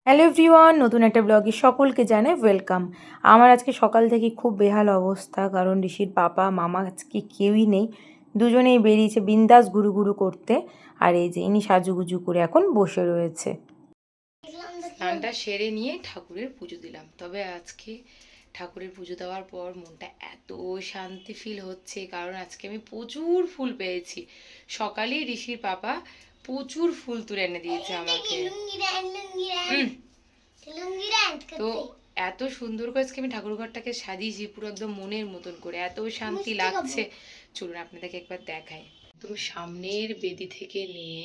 Hello everyone, নতুন একটা ব্লগে সকলকে জানাই ওয়েলকাম। আমার আজকে সকাল থেকে খুব বেহাল অবস্থা, কারণ ঋষির পাপা মামা আজকে কেউই নেই। দুজনেই বেরিয়েছে বিন্দাস ঘুরু ঘুরু করতে। আর এই যে ইনি সাজুগুজু করে এখন বসে রয়েছে। স্নানটা সেরে নিয়ে ঠাকুরের পুজো দিলাম। তবে আজকে ঠাকুরের পুজো দেওয়ার পর মনটা এত শান্তি ফিল হচ্ছে, কারণ আজকে আমি প্রচুর ফুল পেয়েছি। সকালেই ঋষির পাপা প্রচুর ফুল তুলে এনে দিয়েছে আমাকে। তো এত সুন্দর করে আজকে আমি ঠাকুর ঘরটাকে সাজিয়েছি পুরো একদম মনের মতন করে, এত শান্তি লাগছে। চলুন আপনাদেরকে একবার দেখাই। একদম সামনের বেদি থেকে নিয়ে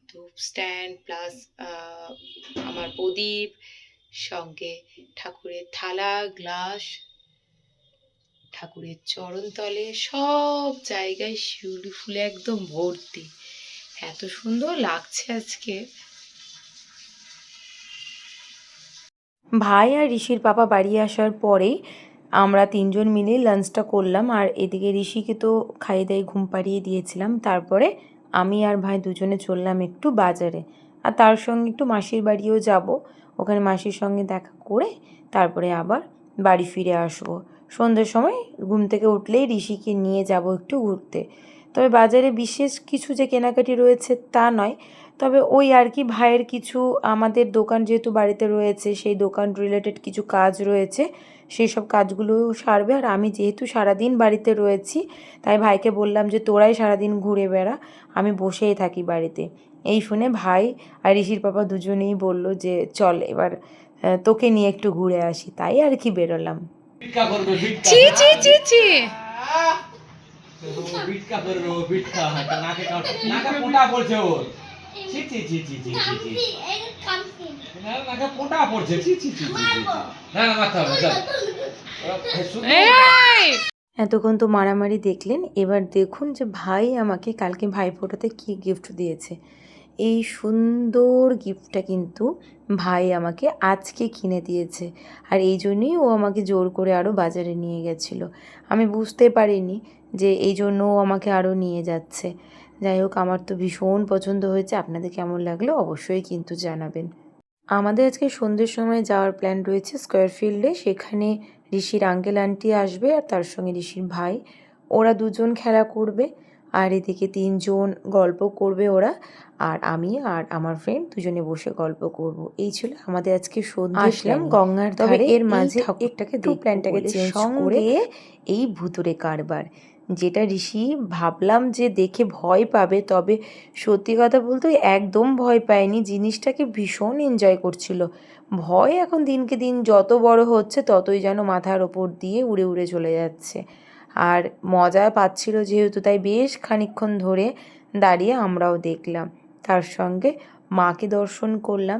ধূপ স্ট্যান্ড প্লাস আমার প্রদীপ, সঙ্গে ঠাকুরের থালা, গ্লাস, ঠাকুরের চরণ তলে সব জায়গায় শিউলি ফুলে একদম ভর্তি। এত সুন্দর লাগছে আজকে। ভাই আর ঋষির পাপা বাড়ি আসার পরেই আমরা তিনজন মিলে লাঞ্চটা করলাম। আর এদিকে ঋষিকে তো খাইয়ে দাইয়ে ঘুম পাড়িয়ে দিয়েছিলাম। তারপরে আমি আর ভাই দুজনে চললাম একটু বাজারে, আর তার সঙ্গে একটু মাসির বাড়িও যাব। ওখানে মাসির সঙ্গে দেখা করে তারপরে আবার বাড়ি ফিরে আসব। সন্ধ্যের সময় ঘুম থেকে উঠলেই ঋষিকে নিয়ে যাব একটু ঘুরতে। তবে বাজারে বিশেষ কিছু যে কেনাকাটি রয়েছে তা নয়, তবে ওই আর কি ভাইয়ের কিছু, আমাদের দোকান যেহেতু বাড়িতে রয়েছে সেই দোকান রিলেটেড কিছু কাজ রয়েছে, সেই সব কাজগুলো সারবে। আর আমি যেহেতু সারাদিন বাড়িতে রয়েছি, তাই ভাইকে বললাম যে তোরাই সারাদিন ঘুরে বেড়া, আমি বসেই থাকি বাড়িতে। এই শুনে ভাই আর ঋষির পাপা দুজনেই বলল যে চল এবার তোকে নিয়ে একটু ঘুরে আসি, তাই আর কি বেরোলাম। চি চি চি চি বিটকা করবে, ও বিটকা নাকে নাকে পোঁটা পড়ছে ওর। চি চি চি চি চি চি নাকে পোঁটা পড়ছে। চি চি চি না না মাথা এতক্ষণ তো মারামারি দেখলেন, এবার দেখুন যে ভাই আমাকে কালকে ভাইফোঁটাতে কী গিফট দিয়েছে। এই সুন্দর গিফটটা কিন্তু ভাই আমাকে আজকে কিনে দিয়েছে। আর এই জন্যই ও আমাকে জোর করে আরও বাজারে নিয়ে গেছিলো। আমি বুঝতে পারিনি যে এই জন্য ও আমাকে আরও নিয়ে যাচ্ছে। যাই হোক, আমার তো ভীষণ পছন্দ হয়েছে। আপনাদের কেমন লাগলো অবশ্যই কিন্তু জানাবেন। আমাদের আজকে সন্ধ্যের সময় যাওয়ার প্ল্যান রয়েছে স্কোয়ার ফিল্ডে। সেখানে ঋষির আঙ্কেল আন্টি আসবে আর তার সঙ্গে ঋষির ভাই, ওরা দুজন খেলা করবে। আর এদিকে তিনজন গল্প করবে ওরা, আর আমি আর আমার ফ্রেন্ড দুজনে বসে গল্প করব। এই ছিল আমাদের আজকে সন্ধ্যে। আসলাম গঙ্গার ধারে, এর মাঝে ঠাকুরটাকে একটু প্ল্যানটাকে চেঞ্জ করে এই ভুতুরে কারবার, যেটা ঋষি ভাবলাম যে দেখে ভয় পাবে, তবে সত্যি কথা বলতে একদম ভয় পায়নি, জিনিসটাকে ভীষণ এনজয় করছিল। ভয় এখন দিনকে দিন যত বড় হচ্ছে ততই যেন মাথার ওপর দিয়ে উড়ে উড়ে চলে যাচ্ছে। আর মজা পাচ্ছিল যেহেতু, তাই বেশ খানিকক্ষণ ধরে দাঁড়িয়ে আমরাও দেখলাম। তার সঙ্গে মাকে দর্শন করলাম,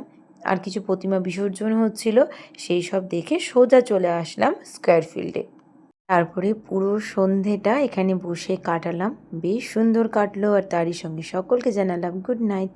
আর কিছু প্রতিমা বিসর্জন হচ্ছিল, সেই সব দেখে সোজা চলে আসলাম স্কোয়ার ফিল্ডে। তারপরে পুরো সন্ধেটা এখানে বসে কাটালাম, বেশ সুন্দর কাটলো। আর তারই সঙ্গে সকলকে জানালাম গুড নাইট।